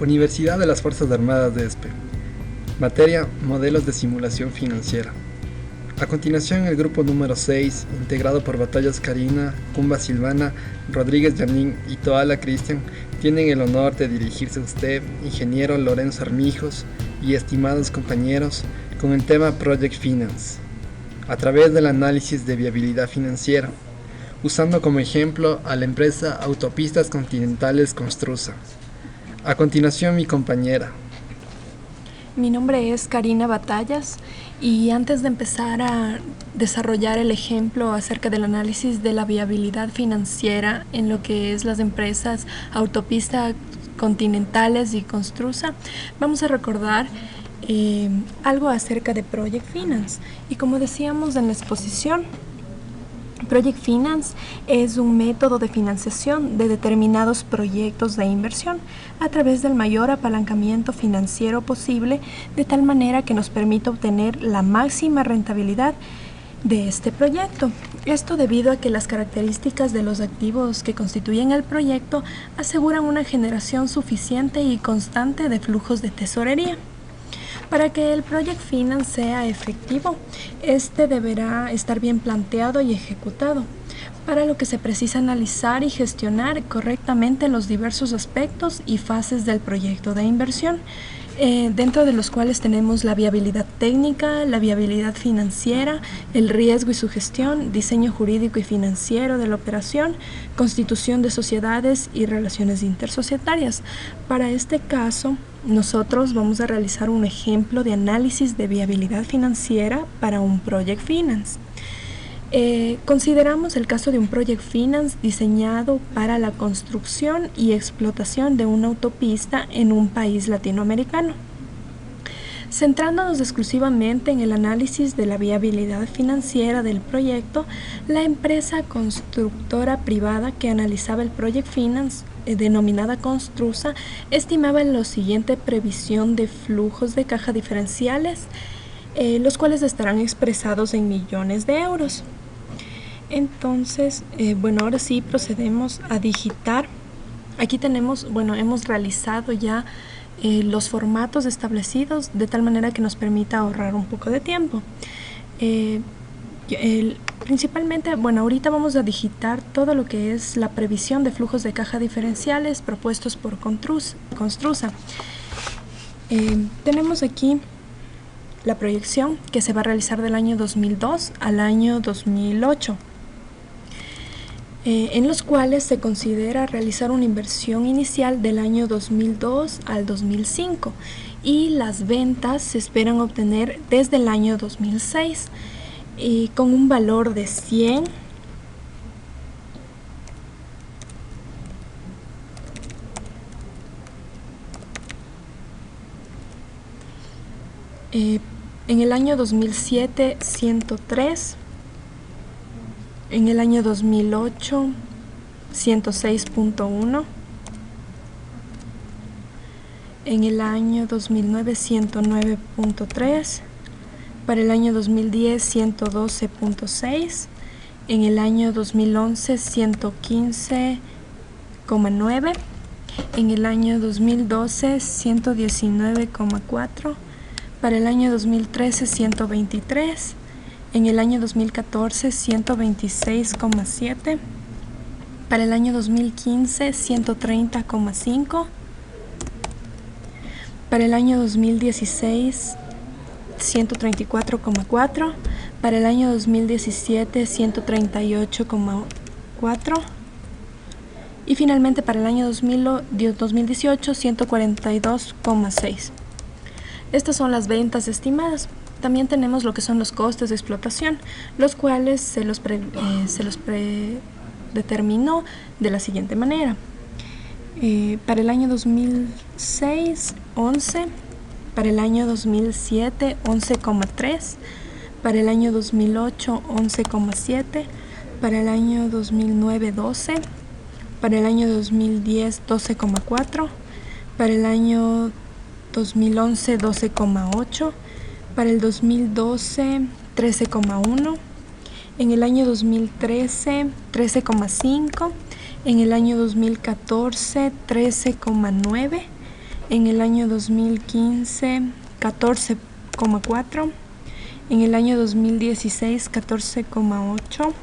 Universidad de las Fuerzas Armadas de ESPE. Materia: Modelos de Simulación Financiera. A continuación, el grupo número 6, integrado por Batallas Karina, Cumba Silvana, Rodríguez Yanín y Toala Cristian, tienen el honor de dirigirse a usted, ingeniero Lorenzo Armijos, y estimados compañeros, con el tema Project Finance, a través del análisis de viabilidad financiera, usando como ejemplo a la empresa Autopistas Continentales Construsa. A continuación, mi compañera. Mi nombre es Karina Batallas y antes de empezar a desarrollar el ejemplo acerca del análisis de la viabilidad financiera en lo que es las empresas Autopistas Continentales y Construsa, vamos a recordar algo acerca de Project Finance. Y como decíamos en la exposición, Project Finance es un método de financiación de determinados proyectos de inversión a través del mayor apalancamiento financiero posible, de tal manera que nos permita obtener la máxima rentabilidad de este proyecto. Esto debido a que las características de los activos que constituyen el proyecto aseguran una generación suficiente y constante de flujos de tesorería. Para que el Project Finance sea efectivo, este deberá estar bien planteado y ejecutado, para lo que se precisa analizar y gestionar correctamente los diversos aspectos y fases del proyecto de inversión, dentro de los cuales tenemos la viabilidad técnica, la viabilidad financiera, el riesgo y su gestión, diseño jurídico y financiero de la operación, constitución de sociedades y relaciones intersocietarias. Para este caso, nosotros vamos a realizar un ejemplo de análisis de viabilidad financiera para un Project Finance. Consideramos el caso de un Project Finance diseñado para la construcción y explotación de una autopista en un país latinoamericano. Centrándonos exclusivamente en el análisis de la viabilidad financiera del proyecto, la empresa constructora privada que analizaba el Project Finance, denominada Construsa, estimaba la siguiente previsión de flujos de caja diferenciales, los cuales estarán expresados en millones de euros. Entonces, ahora sí procedemos a digitar. Aquí tenemos, hemos realizado ya los formatos establecidos de tal manera que nos permita ahorrar un poco de tiempo. Principalmente, ahorita vamos a digitar todo lo que es la previsión de flujos de caja diferenciales propuestos por Construsa. Tenemos aquí la proyección que se va a realizar del año 2002 al año 2008. En los cuales se considera realizar una inversión inicial del año 2002 al 2005 y las ventas se esperan obtener desde el año 2006 y con un valor de 100 en el año 2007 103, en el año 2008 106.1, en el año 2009 109.3, para el año 2010 112.6, en el año 2011 115.9, en el año 2012 119.4, para el año 2013 123, en el año 2014 126.7, para el año 2015 130.5, para el año 2016 134.4, para el año 2017 138.4 y finalmente para el año 2018 142.6. Estas son las ventas estimadas. También tenemos lo que son los costes de explotación, los cuales se los predeterminó de la siguiente manera. Para el año 2006, 11, para el año 2007, 11.3, para el año 2008, 11.7, para el año 2009, 12, para el año 2010, 12.4, para el año 2011, 12.8, para el 2012 13.1, en el año 2013 13.5, en el año 2014 13.9, En el año 2015, 14,4. En el año 2016, 14,8.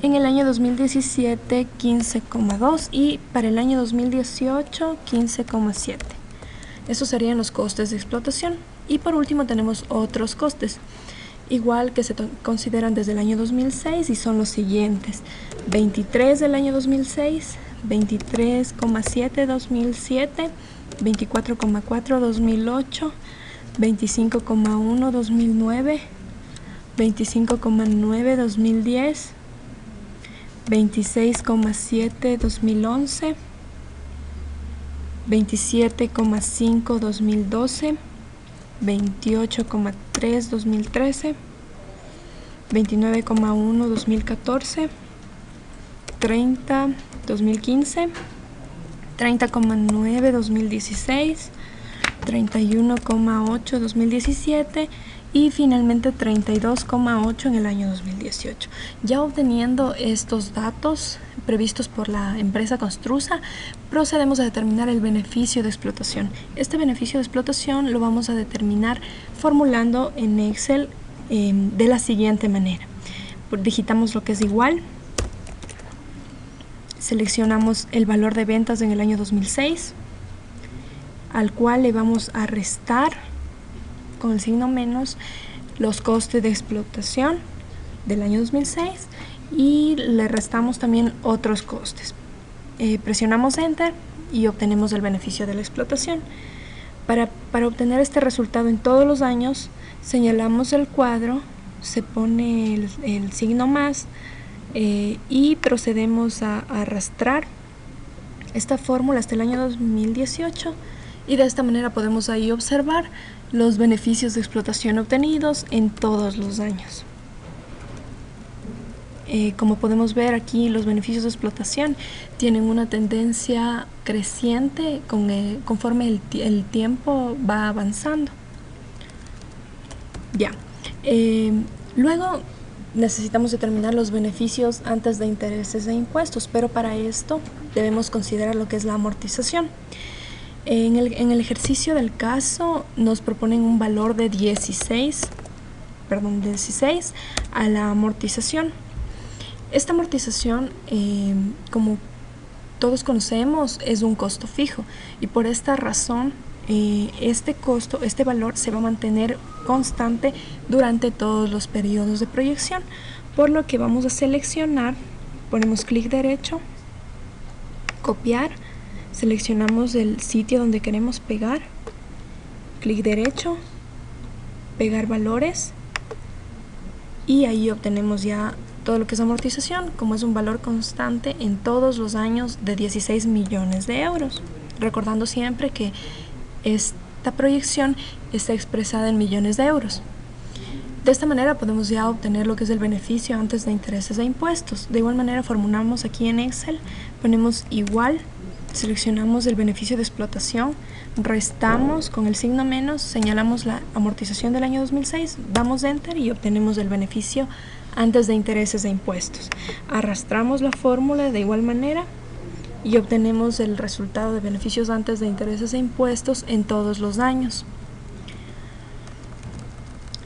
En el año 2017, 15,2. Y para el año 2018, 15,7. Esos serían los costes de explotación. Y por último tenemos otros costes, igual que se consideran desde el año 2006 y son los siguientes: 23 del año 2006, 23,7 2007, 24,4 2008, 25,1 2009, 25,9 2010, 26,7 2011, 27,5 2012, 28,3 2013, 29,1 2014, 30 2015, 30,9 2016, 31,8 2017 y finalmente 32,8 en el año 2018. Ya obteniendo estos datos previstos por la empresa Construsa, procedemos a determinar el beneficio de explotación. Este beneficio de explotación lo vamos a determinar formulando en Excel de la siguiente manera. Digitamos lo que es igual, seleccionamos el valor de ventas en el año 2006, al cual le vamos a restar con el signo menos los costes de explotación del año 2006 y le restamos también otros costes. Presionamos Enter y obtenemos el beneficio de la explotación. Para obtener este resultado en todos los años, señalamos el cuadro, se pone el signo más y procedemos a arrastrar esta fórmula hasta el año 2018 y de esta manera podemos ahí observar los beneficios de explotación obtenidos en todos los años. Como podemos ver aquí, los beneficios de explotación tienen una tendencia creciente conforme el tiempo va avanzando. Ya. Luego necesitamos determinar los beneficios antes de intereses e impuestos, pero para esto debemos considerar lo que es la amortización. En el ejercicio del caso nos proponen un valor de 16 a la amortización. Esta amortización, como todos conocemos, es un costo fijo y por esta razón este valor se va a mantener constante durante todos los periodos de proyección, por lo que vamos a seleccionar, ponemos clic derecho, copiar, seleccionamos el sitio donde queremos pegar, clic derecho, pegar valores y ahí obtenemos ya todo lo que es amortización, como es un valor constante en todos los años de 16 millones de euros. Recordando siempre que esta proyección está expresada en millones de euros. De esta manera podemos ya obtener lo que es el beneficio antes de intereses e impuestos. De igual manera formulamos aquí en Excel, ponemos igual, seleccionamos el beneficio de explotación, restamos con el signo menos, señalamos la amortización del año 2006, damos Enter y obtenemos el beneficio antes de intereses e impuestos. Arrastramos la fórmula de igual manera y obtenemos el resultado de beneficios antes de intereses e impuestos en todos los años.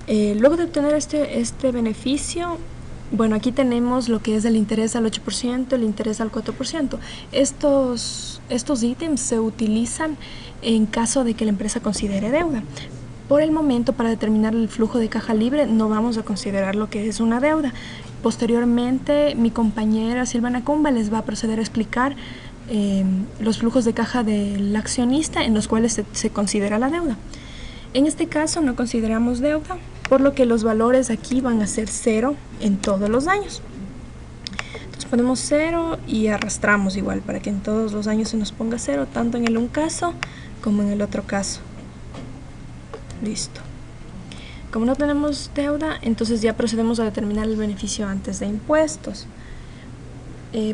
Luego de obtener este beneficio, bueno, aquí tenemos lo que es el interés al 8%, el interés al 4%. Estos ítems se utilizan en caso de que la empresa considere deuda. Por el momento, para determinar el flujo de caja libre, no vamos a considerar lo que es una deuda. Posteriormente, mi compañera Silvana Cumba les va a proceder a explicar los flujos de caja del accionista en los cuales se considera la deuda. En este caso no consideramos deuda, por lo que los valores aquí van a ser 0 en todos los años. Entonces ponemos 0 y arrastramos igual para que en todos los años se nos ponga 0, tanto en el un caso como en el otro caso. Listo. Como no tenemos deuda, entonces ya procedemos a determinar el beneficio antes de impuestos.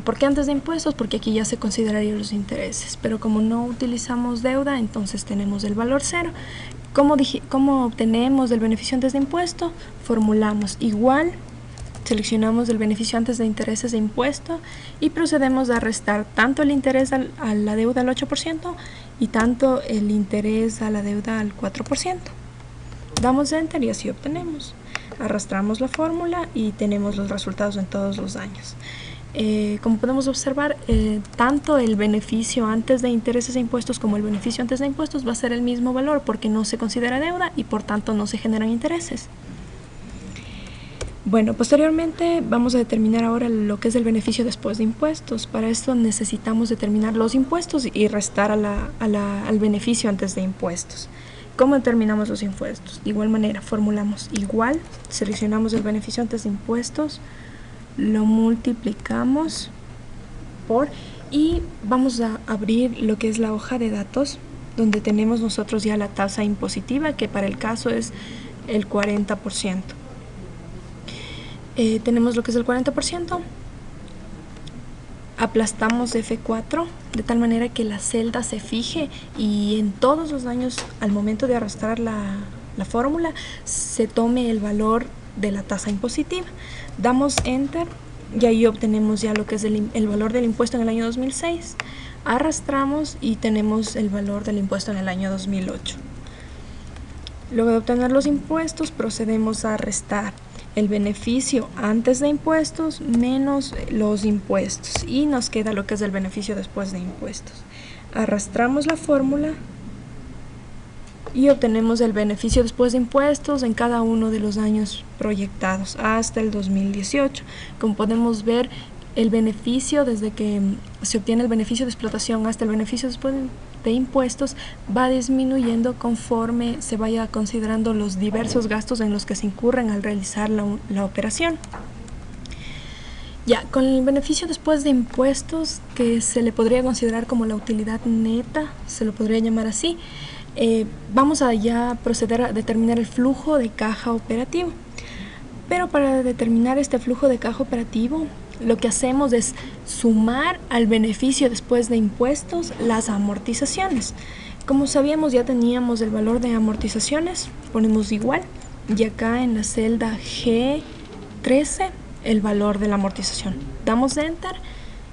¿Por qué antes de impuestos? Porque aquí ya se considerarían los intereses, pero como no utilizamos deuda, entonces tenemos el valor 0. ¿Cómo obtenemos el beneficio antes de impuesto? Formulamos igual, seleccionamos el beneficio antes de intereses e impuesto y procedemos a restar tanto el interés a la deuda al 8% y tanto el interés a la deuda al 4%. Damos Enter y así obtenemos. Arrastramos la fórmula y tenemos los resultados en todos los años. Como podemos observar, tanto el beneficio antes de intereses e impuestos como el beneficio antes de impuestos va a ser el mismo valor porque no se considera deuda y por tanto no se generan intereses. Bueno, posteriormente vamos a determinar ahora lo que es el beneficio después de impuestos. Para esto necesitamos determinar los impuestos y restar al beneficio antes de impuestos. ¿Cómo determinamos los impuestos? De igual manera, formulamos igual, seleccionamos el beneficio antes de impuestos, lo multiplicamos por y vamos a abrir lo que es la hoja de datos donde tenemos nosotros ya la tasa impositiva, que para el caso es el 40%. Tenemos lo que es el 40%, aplastamos F4 de tal manera que la celda se fije y en todos los años al momento de arrastrar la fórmula se tome el valor de la tasa impositiva. Damos Enter y ahí obtenemos ya lo que es el valor del impuesto en el año 2006. Arrastramos y tenemos el valor del impuesto en el año 2008. Luego de obtener los impuestos procedemos a restar el beneficio antes de impuestos menos los impuestos y nos queda lo que es el beneficio después de impuestos. Arrastramos la fórmula y obtenemos el beneficio después de impuestos en cada uno de los años proyectados hasta el 2018. Como podemos ver, el beneficio desde que se obtiene el beneficio de explotación hasta el beneficio después de impuestos va disminuyendo conforme se vaya considerando los diversos gastos en los que se incurren al realizar la operación. Ya, con el beneficio después de impuestos, que se le podría considerar como la utilidad neta, se lo podría llamar así, vamos a ya proceder a determinar el flujo de caja operativo. Pero para determinar este flujo de caja operativo, lo que hacemos es sumar al beneficio después de impuestos las amortizaciones. Como sabíamos, ya teníamos el valor de amortizaciones, ponemos igual, y acá en la celda G13 el valor de la amortización. Damos Enter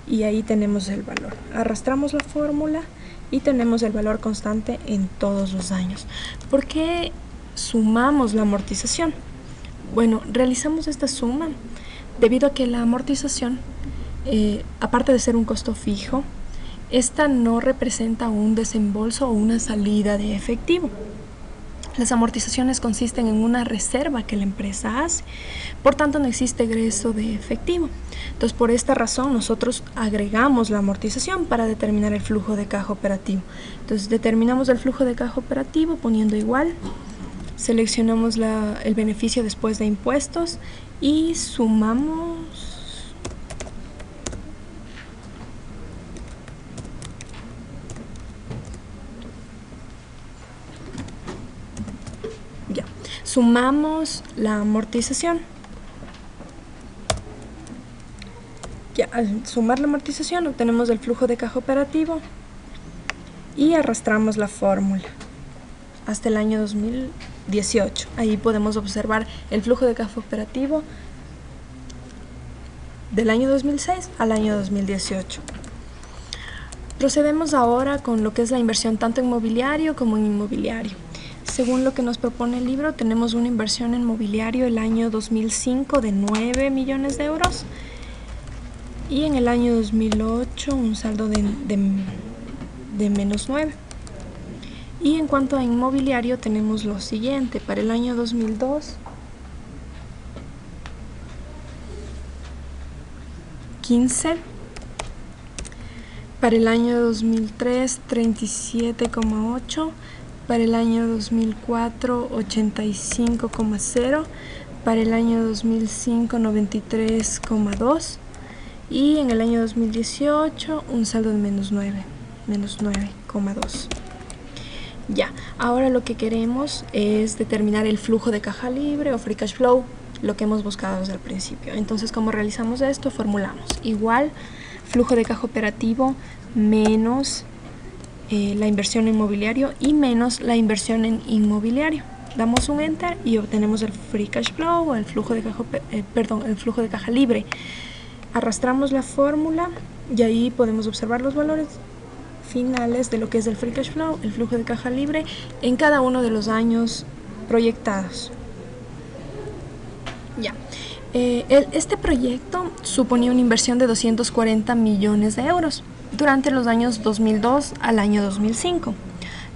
y ahí tenemos el valor. Arrastramos la fórmula y tenemos el valor constante en todos los años. ¿Por qué sumamos la amortización? Bueno, realizamos esta suma debido a que la amortización, aparte de ser un costo fijo, esta no representa un desembolso o una salida de efectivo. Las amortizaciones consisten en una reserva que la empresa hace, por tanto no existe egreso de efectivo. Entonces, por esta razón nosotros agregamos la amortización para determinar el flujo de caja operativo. Entonces determinamos el flujo de caja operativo poniendo igual, seleccionamos el beneficio después de impuestos y sumamos sumamos la amortización. Ya, al sumar la amortización obtenemos el flujo de caja operativo y arrastramos la fórmula hasta el año 2018. Ahí podemos observar el flujo de caja operativo del año 2006 al año 2018. Procedemos ahora con lo que es la inversión tanto en mobiliario como en inmobiliario. Según lo que nos propone el libro, tenemos una inversión en mobiliario el año 2005 de 9 millones de euros y en el año 2008 un saldo de menos 9. Y en cuanto a inmobiliario tenemos lo siguiente: para el año 2002, 15, para el año 2003, 37,8, para el año 2004, 85,0, para el año 2005, 93,2 y en el año 2018 un saldo de menos 9,2. Ya, ahora lo que queremos es determinar el flujo de caja libre o free cash flow, lo que hemos buscado desde el principio. Entonces, ¿cómo realizamos esto? Formulamos igual flujo de caja operativo menos la inversión en mobiliario y menos la inversión en inmobiliario. Damos un Enter y obtenemos el free cash flow o el flujo de caja libre. Arrastramos la fórmula y ahí podemos observar los valores finales de lo que es el free cash flow, el flujo de caja libre, en cada uno de los años proyectados. Ya. Este proyecto suponía una inversión de 240 millones de euros durante los años 2002 al año 2005.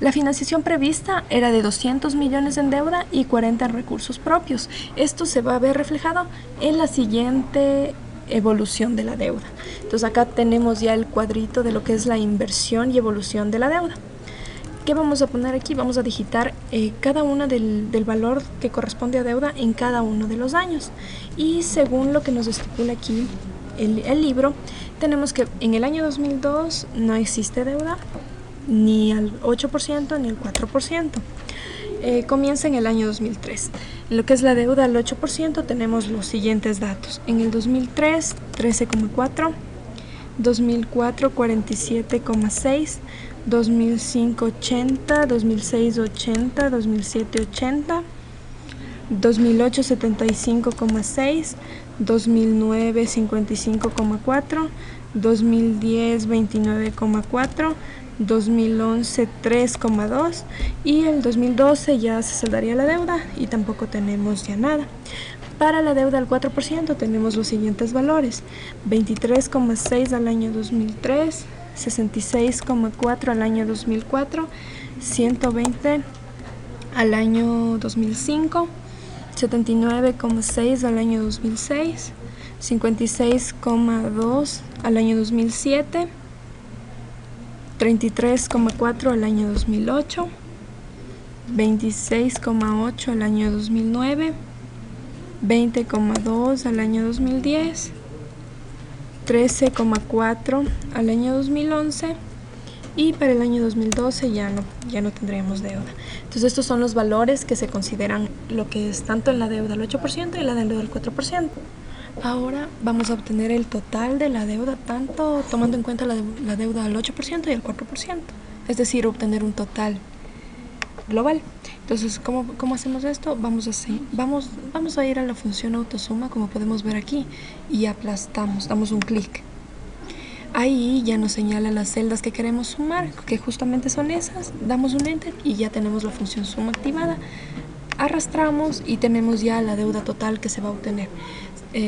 La financiación prevista era de 200 millones en deuda y 40 en recursos propios. Esto se va a ver reflejado en la siguiente evolución de la deuda. Entonces acá tenemos ya el cuadrito de lo que es la inversión y evolución de la deuda. ¿Qué vamos a poner aquí? Vamos a digitar cada uno del valor que corresponde a deuda en cada uno de los años. Y según lo que nos estipula aquí el libro, tenemos que en el año 2002 no existe deuda, ni al 8% ni al 4%. Comienza en el año 2003. En lo que es la deuda al 8% tenemos los siguientes datos. En el 2003, 13,4%, 2004, 47,6%, 2005, 80%, 2006, 80%, 2007, 80%, 2008, 75,6%, 2009, 55,4%, 2010, 29,4%, 2011 3,2 y el 2012 ya se saldaría la deuda y tampoco tenemos ya nada. Para la deuda al 4% tenemos los siguientes valores: 23,6 al año 2003, 66,4 al año 2004, 120 al año 2005, 79,6 al año 2006, 56,2 al año 2007, 33,4 al año 2008, 26,8 al año 2009, 20,2 al año 2010, 13,4 al año 2011 y para el año 2012 ya no tendremos deuda. Entonces estos son los valores que se consideran lo que es tanto en la deuda al 8% y la deuda al 4%. Ahora vamos a obtener el total de la deuda, tanto tomando en cuenta la deuda al 8% y al 4%, es decir, obtener un total global. Entonces, ¿cómo hacemos esto? Vamos a ir a la función autosuma, como podemos ver aquí, y aplastamos, damos un clic. Ahí ya nos señala las celdas que queremos sumar, que justamente son esas, damos un enter y ya tenemos la función suma activada. Arrastramos y tenemos ya la deuda total que se va a obtener.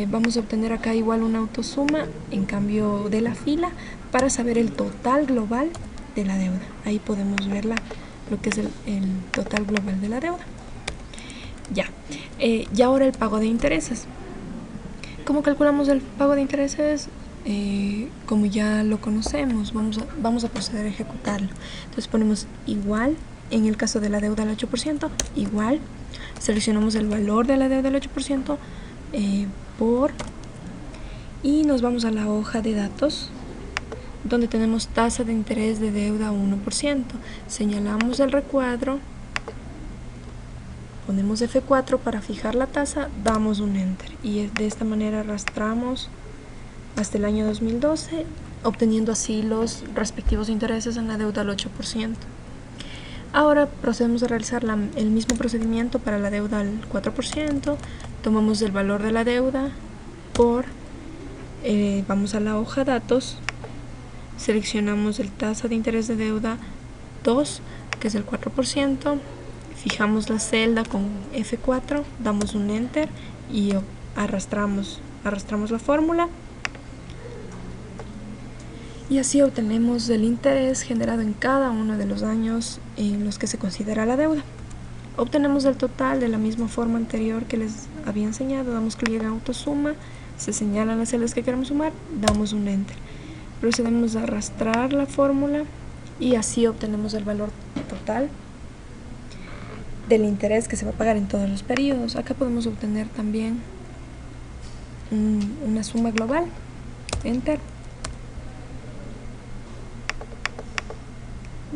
Vamos a obtener acá igual una autosuma en cambio de la fila para saber el total global de la deuda. Ahí podemos ver lo que es el total global de la deuda. Ya. Y ahora el pago de intereses. ¿Cómo calculamos el pago de intereses? Como ya lo conocemos, vamos a proceder a ejecutarlo. Entonces ponemos igual, en el caso de la deuda al 8%, igual, seleccionamos el valor de la deuda al 8%, y nos vamos a la hoja de datos donde tenemos tasa de interés de deuda 1%. Señalamos el recuadro, ponemos F4 para fijar la tasa, damos un enter y de esta manera arrastramos hasta el año 2012, obteniendo así los respectivos intereses en la deuda al 8%. Ahora procedemos a realizar el mismo procedimiento para la deuda al 4%. Tomamos el valor de la deuda vamos a la hoja datos, seleccionamos el tasa de interés de deuda 2, que es el 4%, fijamos la celda con F4, damos un enter y arrastramos la fórmula. Y así obtenemos el interés generado en cada uno de los años en los que se considera la deuda. Obtenemos el total de la misma forma anterior que les había enseñado. Damos clic en autosuma, se señalan las celdas que queremos sumar, damos un enter. Procedemos a arrastrar la fórmula y así obtenemos el valor total del interés que se va a pagar en todos los periodos. Acá podemos obtener también una suma global, enter.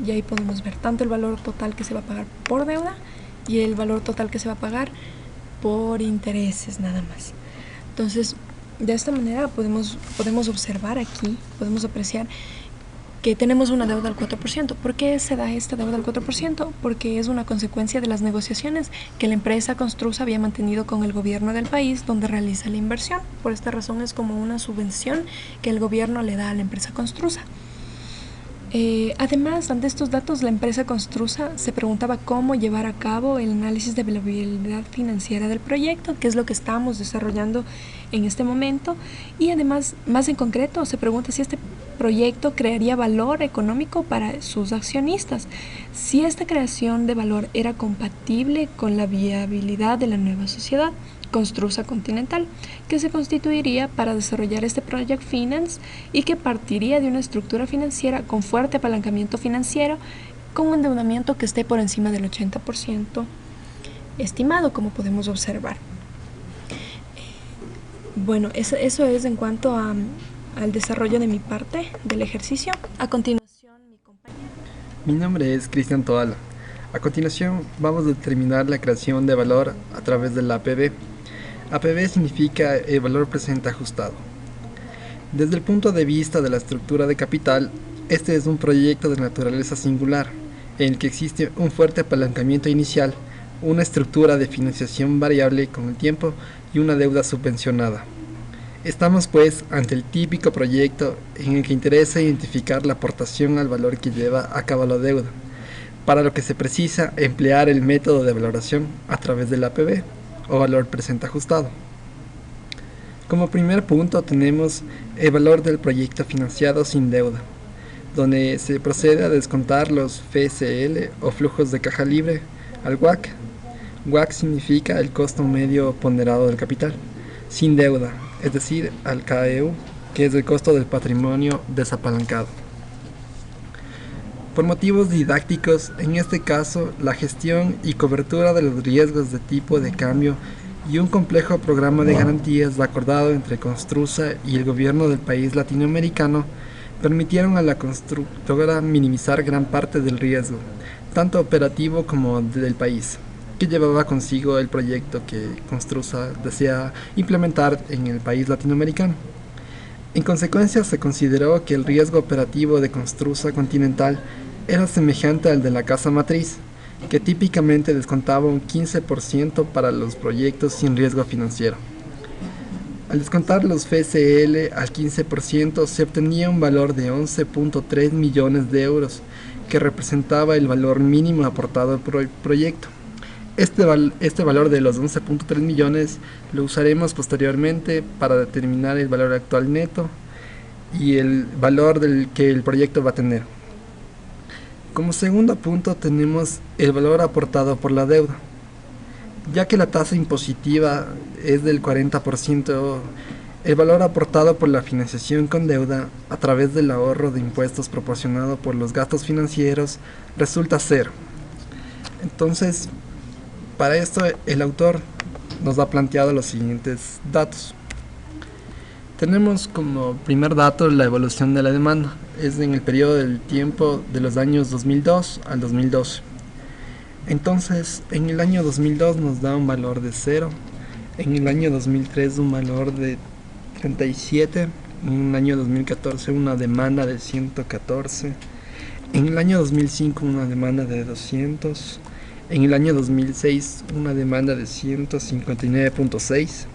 Y ahí podemos ver tanto el valor total que se va a pagar por deuda y el valor total que se va a pagar por intereses nada más. Entonces, de esta manera podemos observar aquí, podemos apreciar que tenemos una deuda al 4%. ¿Por qué se da esta deuda al 4%? Porque es una consecuencia de las negociaciones que la empresa Construsa había mantenido con el gobierno del país donde realiza la inversión. Por esta razón es como una subvención que el gobierno le da a la empresa Construsa. Además, ante estos datos, la empresa Construsa se preguntaba cómo llevar a cabo el análisis de viabilidad financiera del proyecto, que es lo que estamos desarrollando en este momento, y además, más en concreto, se pregunta si este proyecto crearía valor económico para sus accionistas, si esta creación de valor era compatible con la viabilidad de la nueva sociedad Construsa Continental, que se constituiría para desarrollar este Project Finance y que partiría de una estructura financiera con fuerte apalancamiento financiero, con un endeudamiento que esté por encima del 80% estimado, como podemos observar. Bueno, eso es en cuanto al desarrollo de mi parte del ejercicio. A continuación, mi compañero. Mi nombre es Cristian Toala. A continuación, vamos a determinar la creación de valor a través del APV. APV significa el valor presente ajustado. Desde el punto de vista de la estructura de capital, este es un proyecto de naturaleza singular, en el que existe un fuerte apalancamiento inicial, una estructura de financiación variable con el tiempo y una deuda subvencionada. Estamos pues ante el típico proyecto en el que interesa identificar la aportación al valor que lleva a cabo la deuda, para lo que se precisa emplear el método de valoración a través del APV o valor presente ajustado. Como primer punto tenemos el valor del proyecto financiado sin deuda, donde se procede a descontar los FSL o flujos de caja libre al WACC. WACC significa el costo medio ponderado del capital, sin deuda, es decir, al KEU, que es el costo del patrimonio desapalancado. Por motivos didácticos, en este caso, la gestión y cobertura de los riesgos de tipo de cambio y un complejo programa de garantías acordado entre Construsa y el gobierno del país latinoamericano permitieron a la constructora minimizar gran parte del riesgo, tanto operativo como del país, que llevaba consigo el proyecto que Construsa desea implementar en el país latinoamericano. En consecuencia, se consideró que el riesgo operativo de Construsa Continental era semejante al de la casa matriz, que típicamente descontaba un 15% para los proyectos sin riesgo financiero. Al descontar los FSL al 15% se obtenía un valor de 11.3 millones de euros, que representaba el valor mínimo aportado por el proyecto. Este valor de los 11.3 millones lo usaremos posteriormente para determinar el valor actual neto y el valor que el proyecto va a tener. Como segundo punto tenemos el valor aportado por la deuda. Ya que la tasa impositiva es del 40%, el valor aportado por la financiación con deuda a través del ahorro de impuestos proporcionado por los gastos financieros resulta cero. Entonces, para esto el autor nos ha planteado los siguientes datos. Tenemos como primer dato la evolución de la demanda, es en el periodo del tiempo de los años 2002 al 2012. Entonces, en el año 2002 nos da un valor de 0, en el año 2003 un valor de 37, en el año 2014 una demanda de 114, en el año 2005 una demanda de 200, en el año 2006 una demanda de 159.6,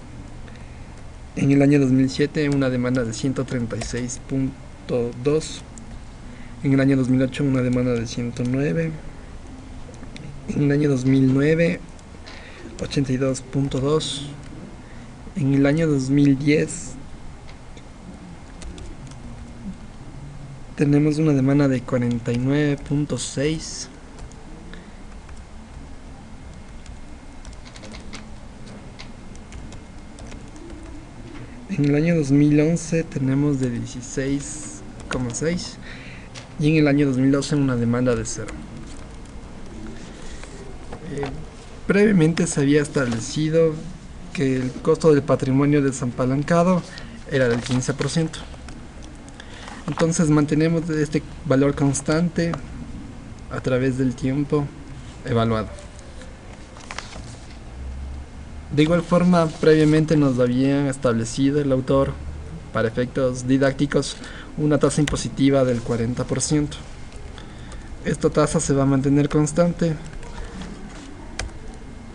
en el año 2007 una demanda de 136.2, en el año 2008 una demanda de 109, en el año 2009 82.2, en el año 2010 tenemos una demanda de 49.6, en el año 2011 tenemos de 16.6 y en el año 2012 una demanda de 0. Previamente se había establecido que el costo del patrimonio desapalancado era del 15%. Entonces mantenemos este valor constante a través del tiempo evaluado. De igual forma, previamente nos había establecido el autor, para efectos didácticos, una tasa impositiva del 40%. Esta tasa se va a mantener constante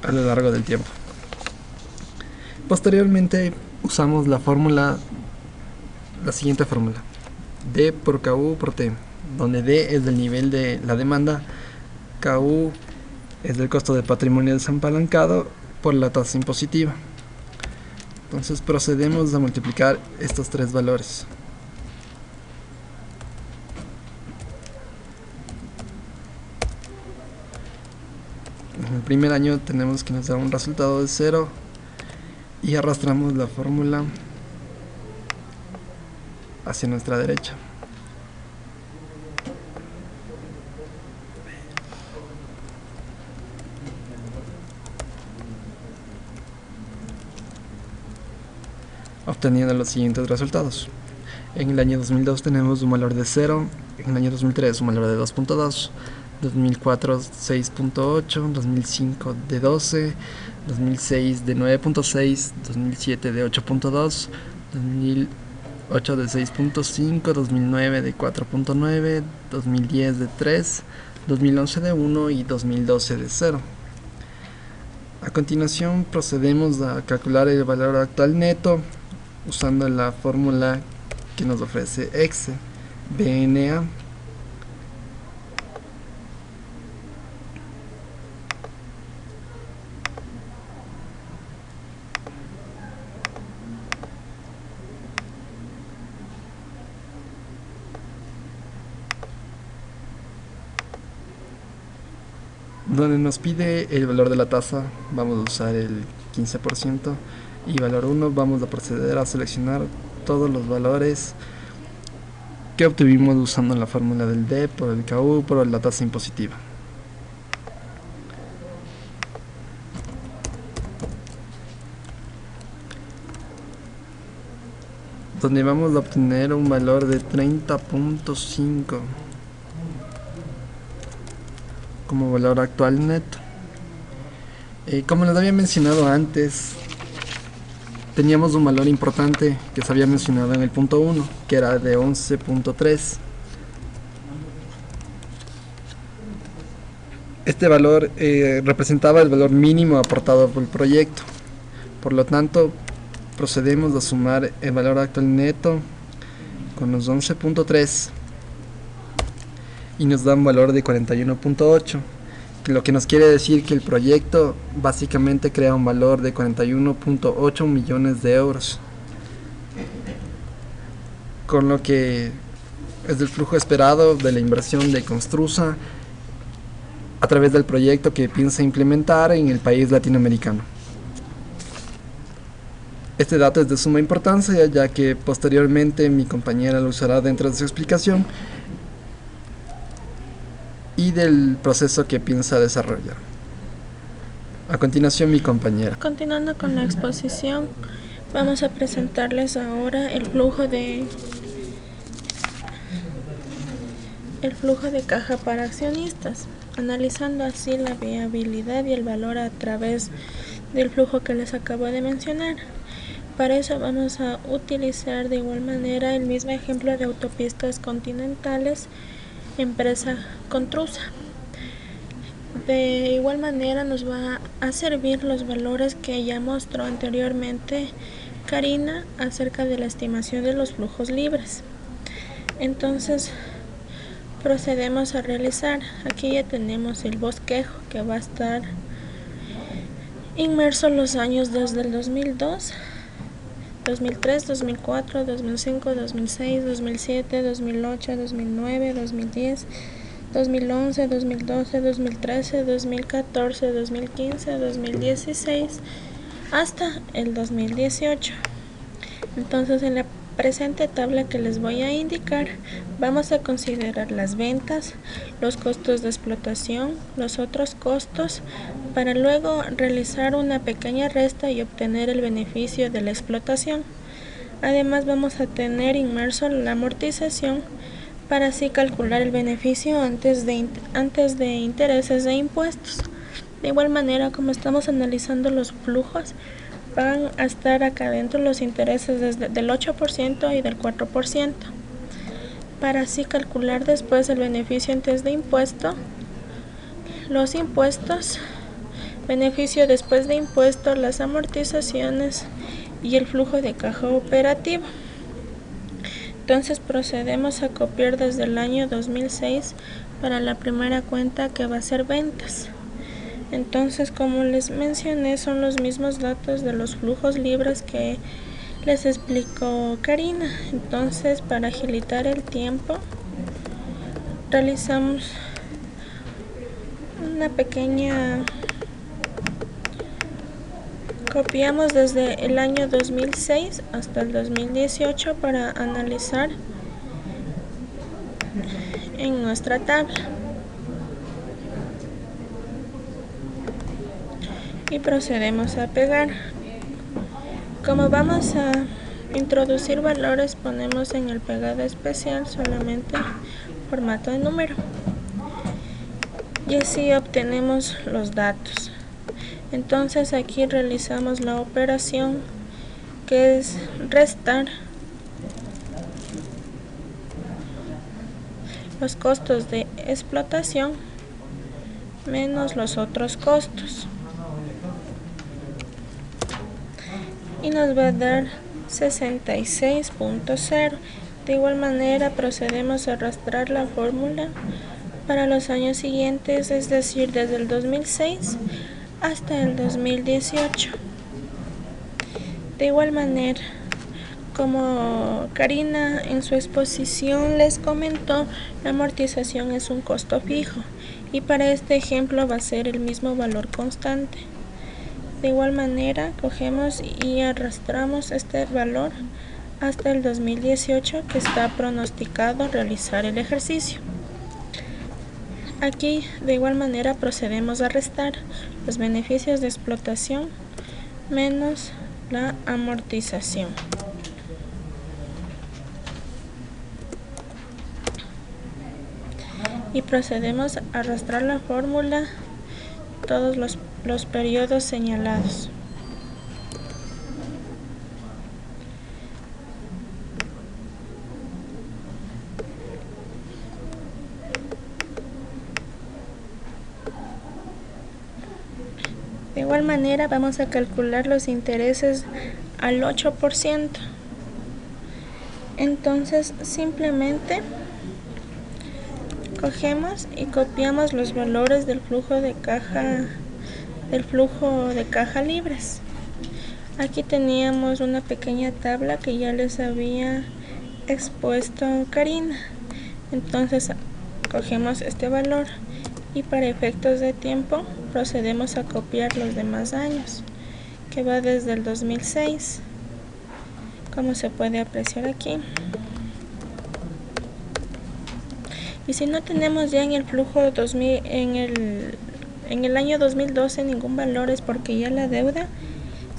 a lo largo del tiempo. Posteriormente usamos la siguiente fórmula: D por KU por T, donde D es del nivel de la demanda, KU es del costo de patrimonio desapalancado por la tasa impositiva. Entonces procedemos a multiplicar estos tres valores. En el primer año tenemos que nos da un resultado de 0 y arrastramos la fórmula hacia nuestra derecha. Obteniendo los siguientes resultados. En el año 2002 tenemos un valor de 0, en el año 2003 un valor de 2.2, 2004 6.8, 2005 de 12, 2006 de 9.6, 2007 de 8.2, 2008 de 6.5, 2009 de 4.9, 2010 de 3, 2011 de 1 y 2012 de 0. A continuación procedemos a calcular el valor actual neto usando la fórmula que nos ofrece Excel, BNA. Donde nos pide el valor de la tasa, vamos a usar el 15%, y valor 1 vamos a proceder a seleccionar todos los valores que obtuvimos usando la fórmula del D por el KU por la tasa impositiva. Donde vamos a obtener un valor de 30.5 como valor actual neto. Como les había mencionado antes, teníamos un valor importante que se había mencionado en el punto 1, que era de 11.3. Este valor representaba el valor mínimo aportado por el proyecto. Por lo tanto, procedemos a sumar el valor actual neto con los 11.3 y nos da un valor de 41.8, lo que nos quiere decir que el proyecto básicamente crea un valor de 41.8 millones de euros, con lo que es el flujo esperado de la inversión de Construsa a través del proyecto que piensa implementar en el país latinoamericano. Este dato es de suma importancia, ya que posteriormente mi compañera lo usará dentro de su explicación y del proceso que piensa desarrollar. A continuación, mi compañera. Continuando con la exposición, vamos a presentarles ahora el flujo de caja para accionistas, analizando así la viabilidad y el valor a través del flujo que les acabo de mencionar. Para eso vamos a utilizar de igual manera el mismo ejemplo de autopistas continentales, empresa Construsa. De igual manera nos va a servir los valores que ya mostró anteriormente Karina acerca de la estimación de los flujos libres. Entonces procedemos a realizar. Aquí ya tenemos el bosquejo que va a estar inmerso en los años desde el 2002, 2003, 2004, 2005, 2006, 2007, 2008, 2009, 2010, 2011, 2012, 2013, 2014, 2015, 2016 hasta el 2018. Entonces en la presente tabla que les voy a indicar vamos a considerar las ventas, los costos de explotación, los otros costos, para luego realizar una pequeña resta y obtener el beneficio de la explotación. Además vamos a tener inmerso la amortización para así calcular el beneficio antes de intereses e impuestos. De igual manera, como estamos analizando los flujos, van a estar acá dentro los intereses del 8% y del 4%, para así calcular después el beneficio antes de impuesto, los impuestos, beneficio después de impuestos, las amortizaciones y el flujo de caja operativo. Entonces procedemos a copiar desde el año 2006 para la primera cuenta, que va a ser ventas. Entonces, como les mencioné, son los mismos datos de los flujos libres que les explicó Karina. Entonces, para agilitar el tiempo, realizamos una pequeña... Copiamos desde el año 2006 hasta el 2018 para analizar en nuestra tabla. Y procedemos a pegar. Como vamos a introducir valores, ponemos en el pegado especial solamente formato de número. Y así obtenemos los datos. Entonces aquí realizamos la operación, que es restar los costos de explotación menos los otros costos, y nos va a dar 66.0. De igual manera procedemos a arrastrar la fórmula para los años siguientes, es decir, desde el 2006 hasta el 2018. De igual manera, como Karina en su exposición les comentó, la amortización es un costo fijo y para este ejemplo va a ser el mismo valor constante. De igual manera, cogemos y arrastramos este valor hasta el 2018, que está pronosticado realizar el ejercicio. Aquí de igual manera procedemos a restar los beneficios de explotación menos la amortización. Y procedemos a arrastrar la fórmula todos los periodos señalados. De igual manera vamos a calcular los intereses al 8%. Entonces simplemente cogemos y copiamos los valores del flujo de caja libres. Aquí teníamos una pequeña tabla que ya les había expuesto Karina. Entonces cogemos este valor y para efectos de tiempo procedemos a copiar los demás años, que va desde el 2006, como se puede apreciar aquí. Y si no tenemos ya en el flujo 2000, en el año 2012 ningún valor, es porque ya la deuda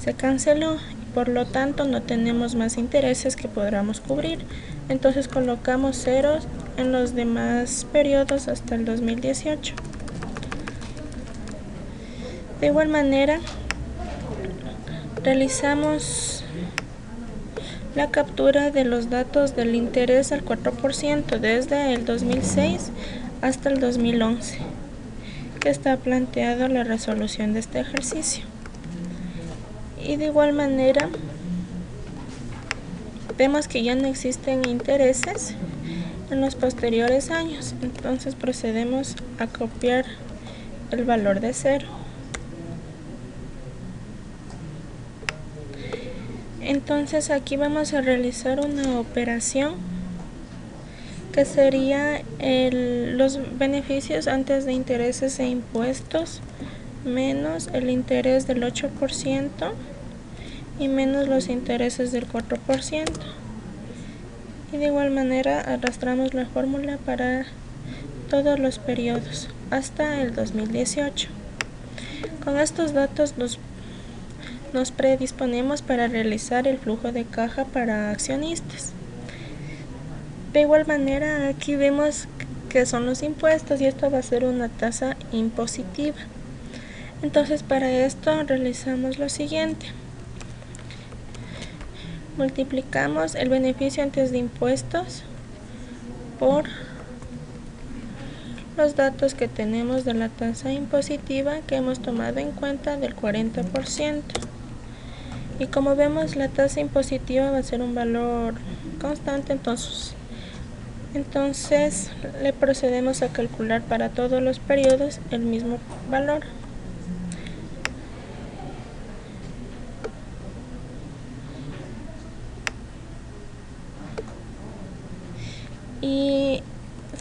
se canceló y por lo tanto no tenemos más intereses que podamos cubrir. Entonces colocamos ceros en los demás periodos hasta el 2018. De igual manera, realizamos la captura de los datos del interés al 4% desde el 2006 hasta el 2011, que está planteado la resolución de este ejercicio. Y de igual manera, vemos que ya no existen intereses en los posteriores años, entonces procedemos a copiar el valor de 0. Entonces aquí vamos a realizar una operación que sería los beneficios antes de intereses e impuestos menos el interés del 8% y menos los intereses del 4%. Y de igual manera arrastramos la fórmula para todos los periodos hasta el 2018. Con estos datos nos predisponemos para realizar el flujo de caja para accionistas. De igual manera, aquí vemos que son los impuestos y esto va a ser una tasa impositiva. Entonces, para esto realizamos lo siguiente. Multiplicamos el beneficio antes de impuestos por los datos que tenemos de la tasa impositiva que hemos tomado en cuenta del 40%. Y como vemos, la tasa impositiva va a ser un valor constante, entonces le procedemos a calcular para todos los periodos el mismo valor. Y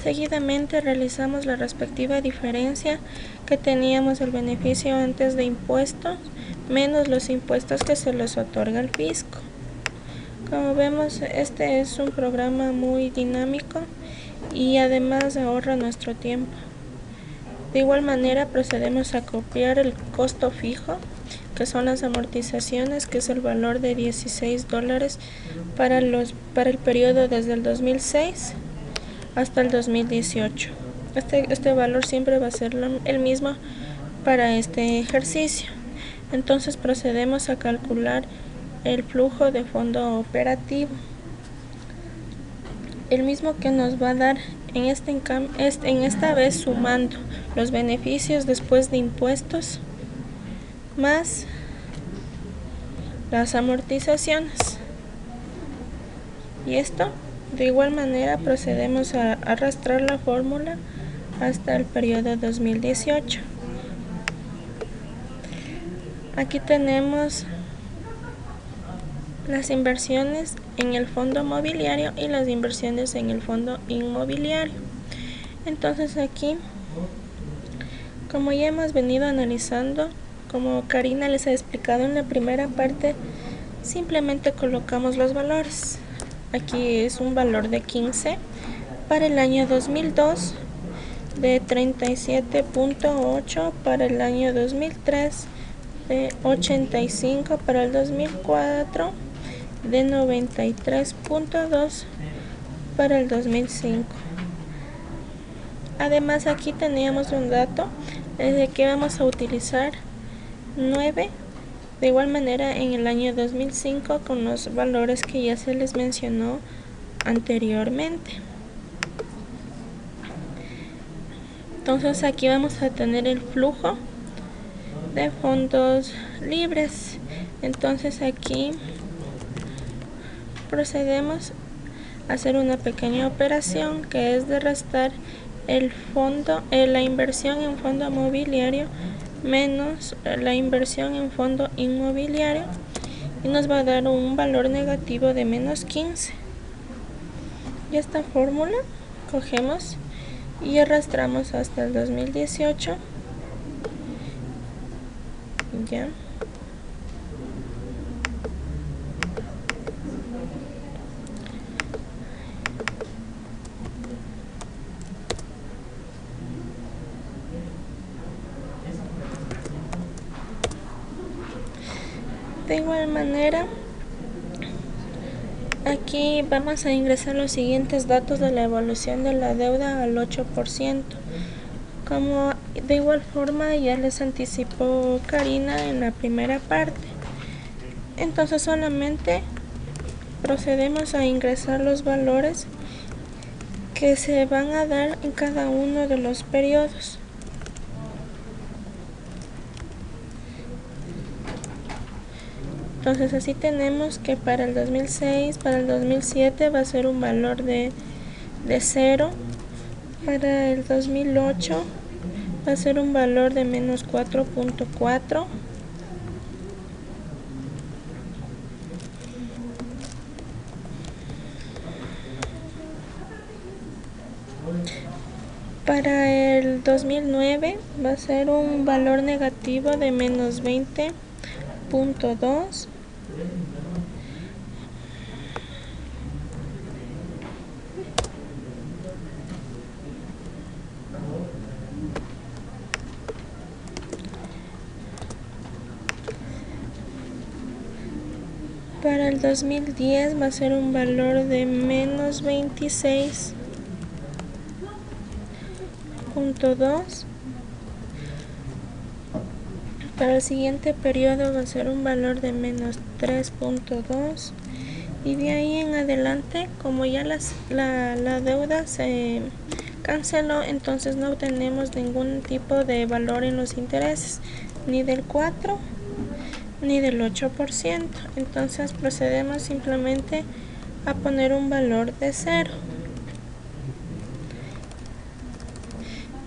seguidamente realizamos la respectiva diferencia que teníamos el beneficio antes de impuestos menos los impuestos que se les otorga al fisco. Como vemos, este es un programa muy dinámico y además ahorra nuestro tiempo. De igual manera procedemos a copiar el costo fijo, que son las amortizaciones, que es el valor de $16 para el periodo desde el 2006 hasta el 2018. Este valor siempre va a ser el mismo para este ejercicio. Entonces procedemos a calcular el flujo de fondo operativo, el mismo que nos va a dar en esta vez sumando los beneficios después de impuestos más las amortizaciones. Y esto, de igual manera, procedemos a arrastrar la fórmula hasta el periodo 2018. Aquí tenemos las inversiones en el fondo mobiliario y las inversiones en el fondo inmobiliario. Entonces aquí, como ya hemos venido analizando, como Karina les ha explicado en la primera parte, simplemente colocamos los valores. Aquí es un valor de 15 para el año 2002, de 37.8 para el año 2003, de 85 para el 2004, de 93.2 para el 2005. Además, aquí teníamos un dato de que vamos a utilizar 9 de igual manera en el año 2005 con los valores que ya se les mencionó anteriormente. Entonces aquí vamos a tener el flujo de fondos libres. Entonces aquí procedemos a hacer una pequeña operación que es de restar la inversión en fondo mobiliario menos la inversión en fondo inmobiliario, y nos va a dar un valor negativo de menos 15. Y esta fórmula cogemos y arrastramos hasta el 2018. Ya. De igual manera, aquí vamos a ingresar los siguientes datos de la evolución de la deuda al 8%. Como de igual forma ya les anticipó Karina en la primera parte. Entonces solamente procedemos a ingresar los valores que se van a dar en cada uno de los periodos. Entonces así tenemos que para el 2006, para el 2007 va a ser un valor de 0, para el 2008 va a ser un valor de menos 4.4, para el 2009 va a ser un valor negativo de menos 20.2, para el 2010 va a ser un valor de menos 26.2. Para el siguiente periodo va a ser un valor de menos 3.2, y de ahí en adelante, como ya la deuda se canceló, entonces no obtenemos ningún tipo de valor en los intereses, ni del 4 ni del 8%. Entonces procedemos simplemente a poner un valor de 0.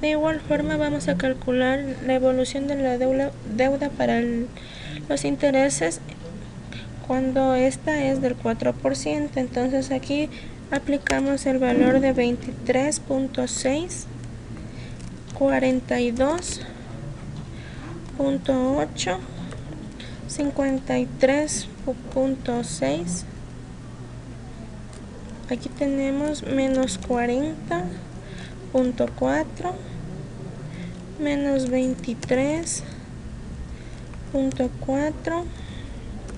De igual forma vamos a calcular la evolución de la deuda para los intereses cuando esta es del 4%. Entonces aquí aplicamos el valor de 23.6, 42.8, 53.6. Aquí tenemos menos 40.4, menos 23.4,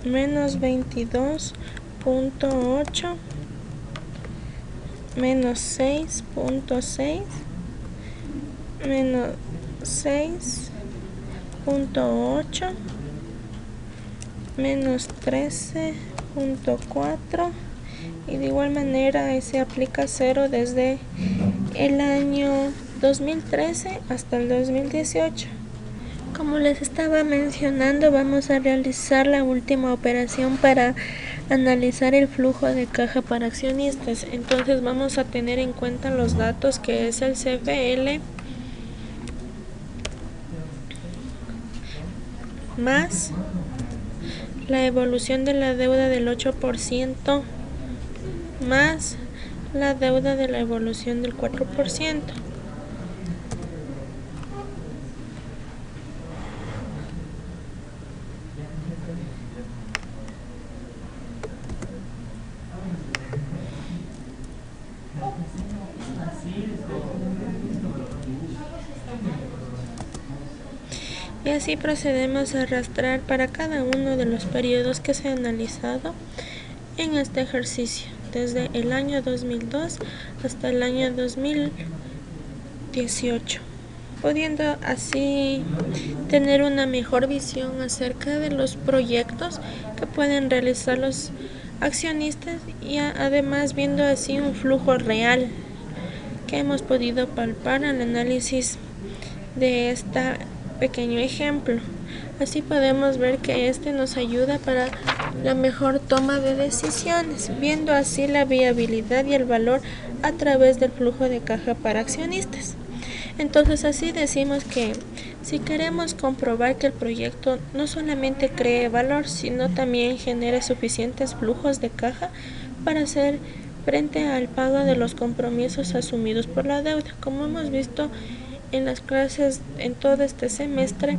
menos 22.8, menos 6.6, menos 6.8, menos 13.4, y de igual manera se aplica 0 desde el año 2013 hasta el 2018. Como les estaba mencionando, vamos a realizar la última operación para analizar el flujo de caja para accionistas. Entonces vamos a tener en cuenta los datos que es el CFL más la evolución de la deuda del 8% más la deuda de la evolución del 4%. Y así procedemos a arrastrar para cada uno de los periodos que se han analizado en este ejercicio, desde el año 2002 hasta el año 2018, pudiendo así tener una mejor visión acerca de los proyectos que pueden realizar los accionistas y además viendo así un flujo real que hemos podido palpar al análisis de este pequeño ejemplo. Así podemos ver que este nos ayuda para la mejor toma de decisiones, viendo así la viabilidad y el valor a través del flujo de caja para accionistas. Entonces así decimos que si queremos comprobar que el proyecto no solamente cree valor, sino también genere suficientes flujos de caja para hacer frente al pago de los compromisos asumidos por la deuda. Como hemos visto en las clases en todo este semestre,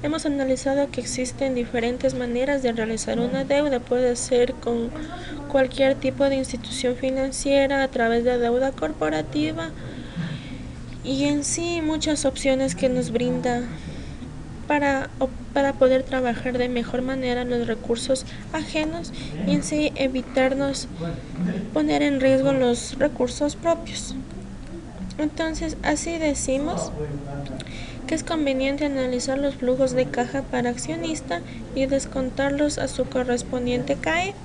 hemos analizado que existen diferentes maneras de realizar una deuda. Puede ser con cualquier tipo de institución financiera, a través de deuda corporativa y en sí muchas opciones que nos brinda para poder trabajar de mejor manera los recursos ajenos y en sí evitarnos poner en riesgo los recursos propios. Entonces, así decimos que es conveniente analizar los flujos de caja para accionista y descontarlos a su correspondiente CAE.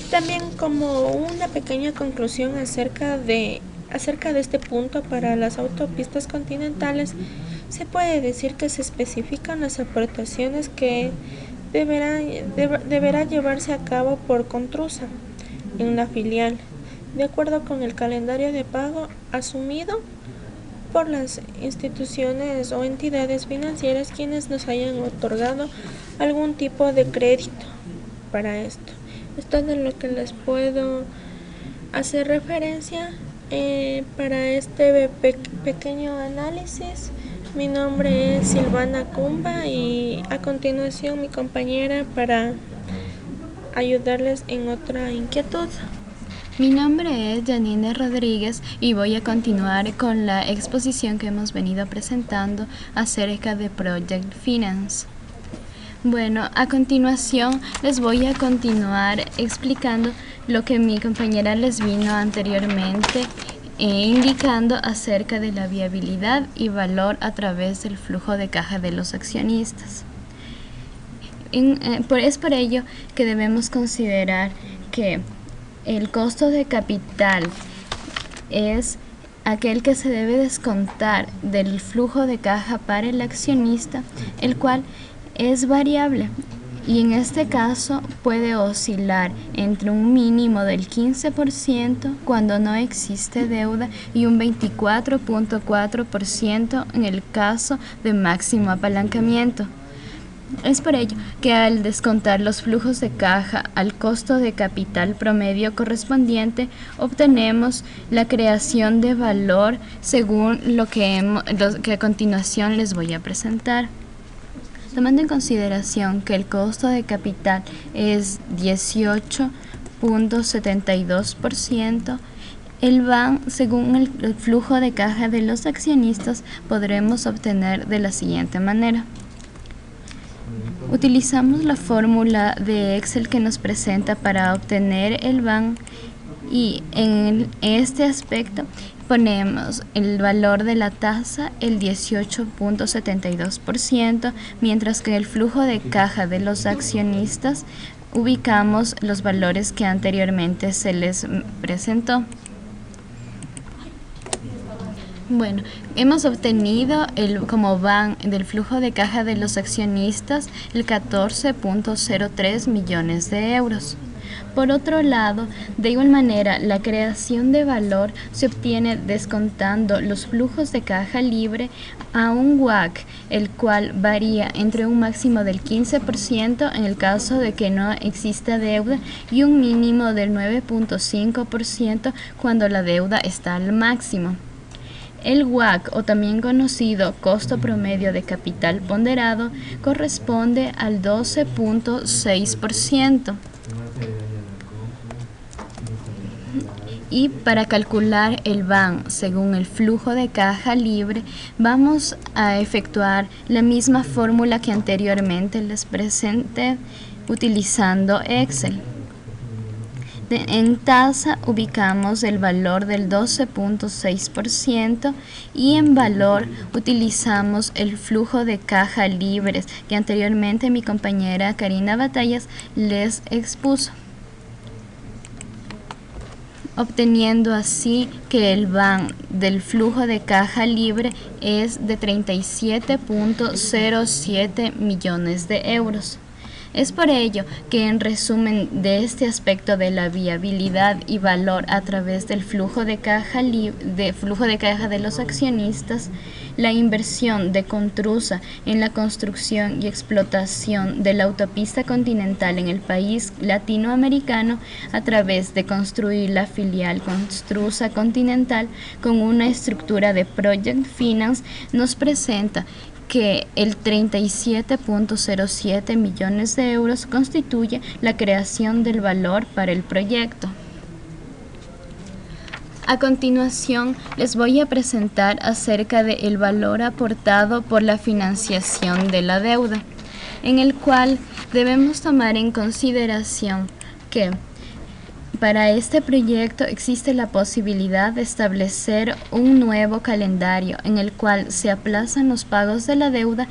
También como una pequeña conclusión acerca de este punto, para las autopistas continentales se puede decir que se especifican las aportaciones que deberá llevarse a cabo por Contrusa en la filial, de acuerdo con el calendario de pago asumido por las instituciones o entidades financieras quienes nos hayan otorgado algún tipo de crédito para esto. Esto es de lo que les puedo hacer referencia para este pequeño análisis. Mi nombre es Silvana Cumba y a continuación mi compañera para ayudarles en otra inquietud. Mi nombre es Janine Rodríguez y voy a continuar con la exposición que hemos venido presentando acerca de Project Finance. Bueno, a continuación les voy a continuar explicando lo que mi compañera les vino anteriormente indicando acerca de la viabilidad y valor a través del flujo de caja de los accionistas. Es por ello que debemos considerar que el costo de capital es aquel que se debe descontar del flujo de caja para el accionista, el cual es variable y en este caso puede oscilar entre un mínimo del 15% cuando no existe deuda y un 24.4% en el caso de máximo apalancamiento. Es por ello que al descontar los flujos de caja al costo de capital promedio correspondiente, obtenemos la creación de valor según lo que a continuación les voy a presentar. Tomando en consideración que el costo de capital es 18.72%, el BAN, según el flujo de caja de los accionistas, podremos obtener de la siguiente manera. Utilizamos la fórmula de Excel que nos presenta para obtener el BAN y en este aspecto ponemos el valor de la tasa, el 18.72%, mientras que el flujo de caja de los accionistas ubicamos los valores que anteriormente se les presentó. Bueno, hemos obtenido como BAN del flujo de caja de los accionistas el 14.03 millones de euros. Por otro lado, de igual manera, la creación de valor se obtiene descontando los flujos de caja libre a un WACC, el cual varía entre un máximo del 15% en el caso de que no exista deuda y un mínimo del 9.5% cuando la deuda está al máximo. El WACC, o también conocido costo promedio de capital ponderado, corresponde al 12.6%. Y para calcular el BAN según el flujo de caja libre, vamos a efectuar la misma fórmula que anteriormente les presenté utilizando Excel. En tasa ubicamos el valor del 12.6% y en valor utilizamos el flujo de caja libres que anteriormente mi compañera Karina Batallas les expuso, obteniendo así que el BAN del flujo de caja libre es de 37.07 millones de euros. Es por ello que en resumen de este aspecto de la viabilidad y valor a través del flujo de caja de los accionistas, la inversión de Contrusa en la construcción y explotación de la autopista continental en el país latinoamericano a través de construir la filial Contrusa Continental con una estructura de Project Finance nos presenta que el 37.07 millones de euros constituye la creación del valor para el proyecto. A continuación, les voy a presentar acerca del valor aportado por la financiación de la deuda, en el cual debemos tomar en consideración que para este proyecto existe la posibilidad de establecer un nuevo calendario en el cual se aplazan los pagos de la deuda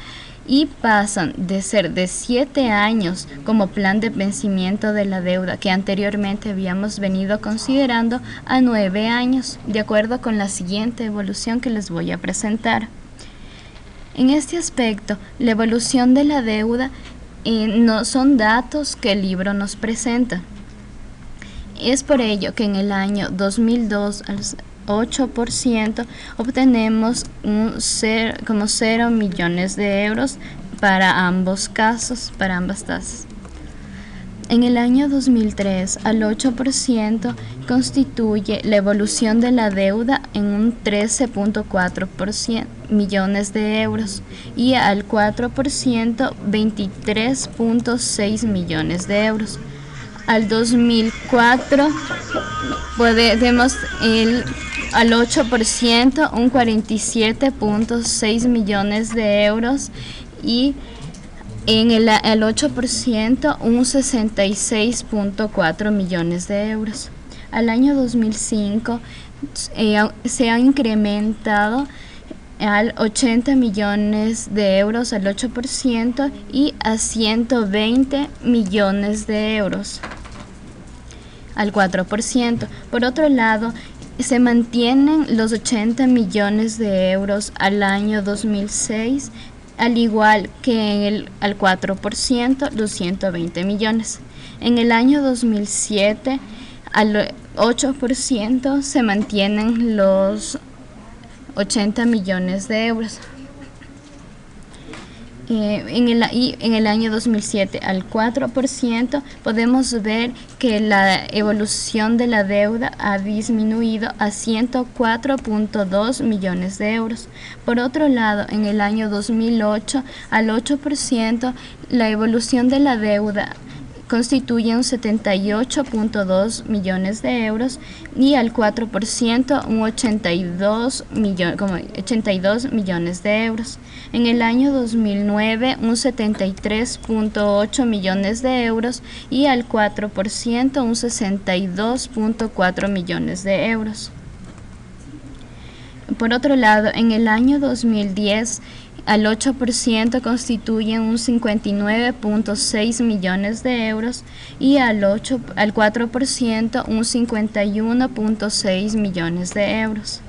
y pasan de ser de 7 años como plan de vencimiento de la deuda que anteriormente habíamos venido considerando a 9 años, de acuerdo con la siguiente evolución que les voy a presentar. En este aspecto, la evolución de la deuda no son datos que el libro nos presenta. Es por ello que en el año 2002 al 8% obtenemos como 0 millones de euros para ambos casos, para ambas tasas. En el año 2003 al 8% constituye la evolución de la deuda en un 13.4% millones de euros y al 4% 23.6 millones de euros. Al 2004 podemos al 8% un 47.6 millones de euros y al 8% un 66.4 millones de euros. Al año 2005 se ha incrementado al 80 millones de euros al 8% y a 120 millones de euros al 4%. Por otro lado, se mantienen los 80 millones de euros al año 2006 al igual que al 4%, los 120 millones. En el año 2007, al 8% se mantienen los 80 millones de euros. En el año 2007 al 4% podemos ver que la evolución de la deuda ha disminuido a 104.2 millones de euros. Por otro lado, en el año 2008 al 8% la evolución de la deuda constituye un 78.2 millones de euros y al 4% un 82 millones de euros. En el año 2009 un 73.8 millones de euros y al 4% un 62.4 millones de euros. Por otro lado, en el año 2010 al 8% constituyen un 59.6 millones de euros y al 4% un 51.6 millones de euros.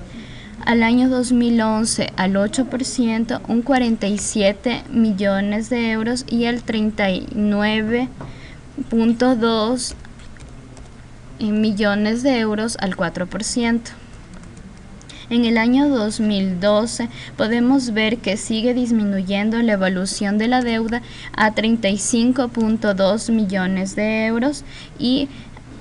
Al año 2011 al 8% un 47 millones de euros y al 39.2 millones de euros al 4%. En el año 2012 podemos ver que sigue disminuyendo la evolución de la deuda a 35.2 millones de euros y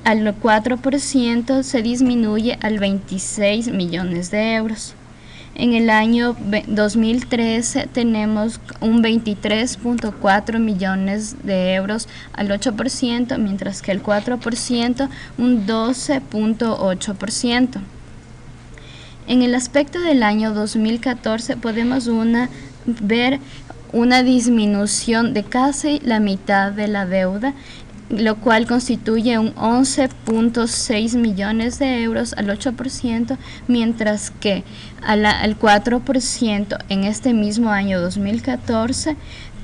al 4% se disminuye al 26 millones de euros. En el año 2013 tenemos un 23.4 millones de euros al 8%, mientras que el 4% un 12.8%. En el aspecto del año 2014 podemos ver una disminución de casi la mitad de la deuda, lo cual constituye un 11.6 millones de euros al 8%, mientras que al 4% en este mismo año 2014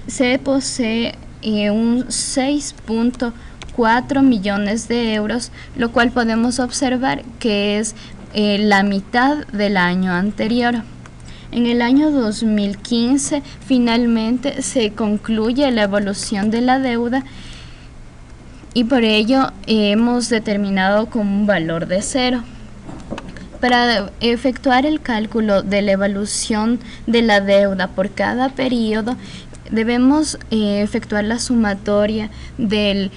se posee un 6.4 millones de euros, lo cual podemos observar que es la mitad del año anterior. En el año 2015 finalmente se concluye la evolución de la deuda y por ello hemos determinado como un valor de 0. Para efectuar el cálculo de la evolución de la deuda por cada periodo, debemos efectuar la sumatoria de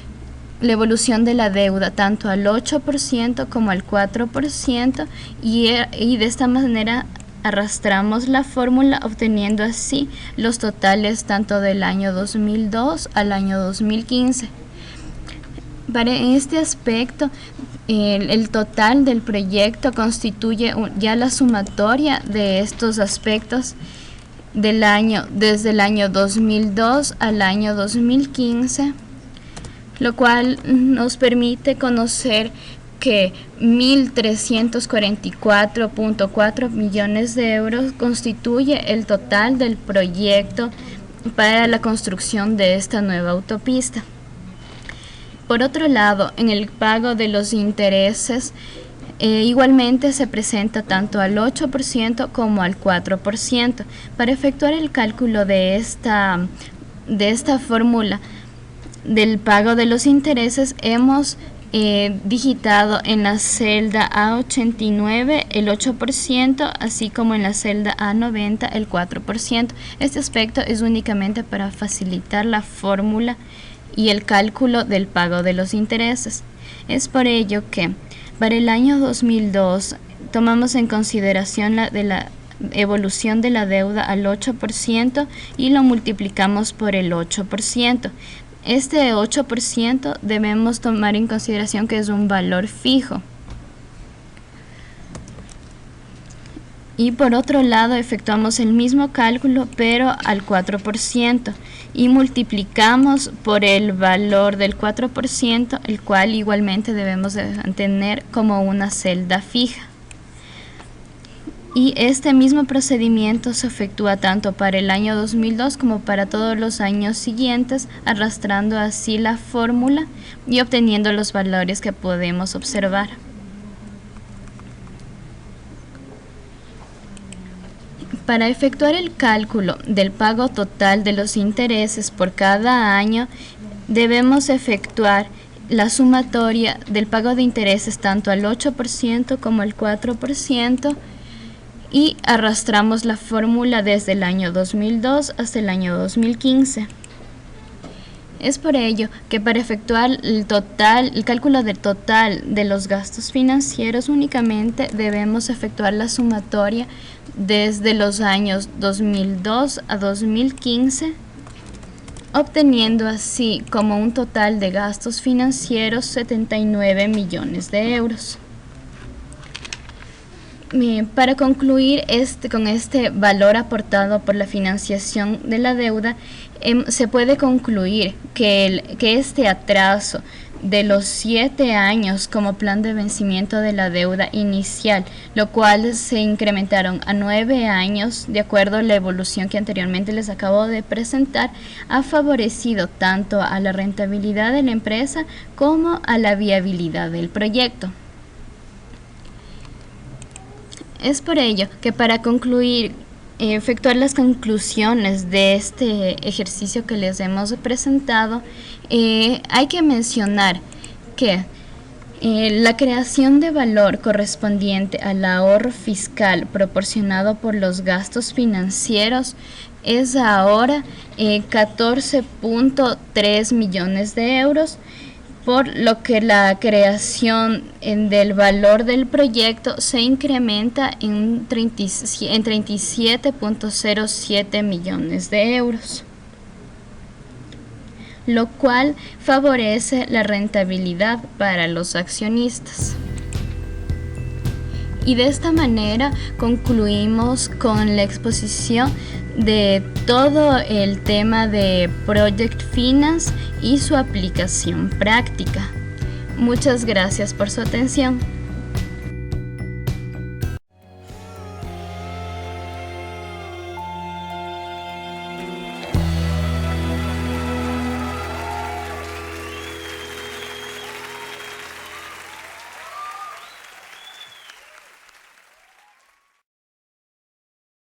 la evolución de la deuda tanto al 8% como al 4% y de esta manera arrastramos la fórmula obteniendo así los totales tanto del año 2002 al año 2015. En este aspecto, el total del proyecto constituye ya la sumatoria de estos aspectos desde el año 2002 al año 2015, lo cual nos permite conocer que 1.344.4 millones de euros constituye el total del proyecto para la construcción de esta nueva autopista. Por otro lado, en el pago de los intereses, igualmente se presenta tanto al 8% como al 4%. Para efectuar el cálculo de esta fórmula del pago de los intereses, hemos digitado en la celda A89 el 8%, así como en la celda A90 el 4%. Este aspecto es únicamente para facilitar la fórmula y el cálculo del pago de los intereses. Es por ello que para el año 2002 tomamos en consideración la evolución de la deuda al 8% y lo multiplicamos por el 8%. Este 8% debemos tomar en consideración que es un valor fijo. Y por otro lado efectuamos el mismo cálculo pero al 4% y multiplicamos por el valor del 4%, el cual igualmente debemos tener como una celda fija. Y este mismo procedimiento se efectúa tanto para el año 2002 como para todos los años siguientes, arrastrando así la fórmula y obteniendo los valores que podemos observar. Para efectuar el cálculo del pago total de los intereses por cada año, debemos efectuar la sumatoria del pago de intereses tanto al 8% como al 4% y arrastramos la fórmula desde el año 2002 hasta el año 2015. Es por ello que para efectuar el cálculo del total de los gastos financieros únicamente debemos efectuar la sumatoria desde los años 2002 a 2015, obteniendo así como un total de gastos financieros 79 millones de euros. Para concluir con este valor aportado por la financiación de la deuda, se puede concluir que este atraso de los 7 años como plan de vencimiento de la deuda inicial, lo cual se incrementaron a 9 años de acuerdo a la evolución que anteriormente les acabo de presentar, ha favorecido tanto a la rentabilidad de la empresa como a la viabilidad del proyecto. Es por ello que para concluir, efectuar las conclusiones de este ejercicio que les hemos presentado, hay que mencionar que la creación de valor correspondiente al ahorro fiscal proporcionado por los gastos financieros es ahora 14.3 millones de euros, por lo que la creación del valor del proyecto se incrementa en 37.07 millones de euros, lo cual favorece la rentabilidad para los accionistas. Y de esta manera concluimos con la exposición de todo el tema de Project Finance y su aplicación práctica. Muchas gracias por su atención.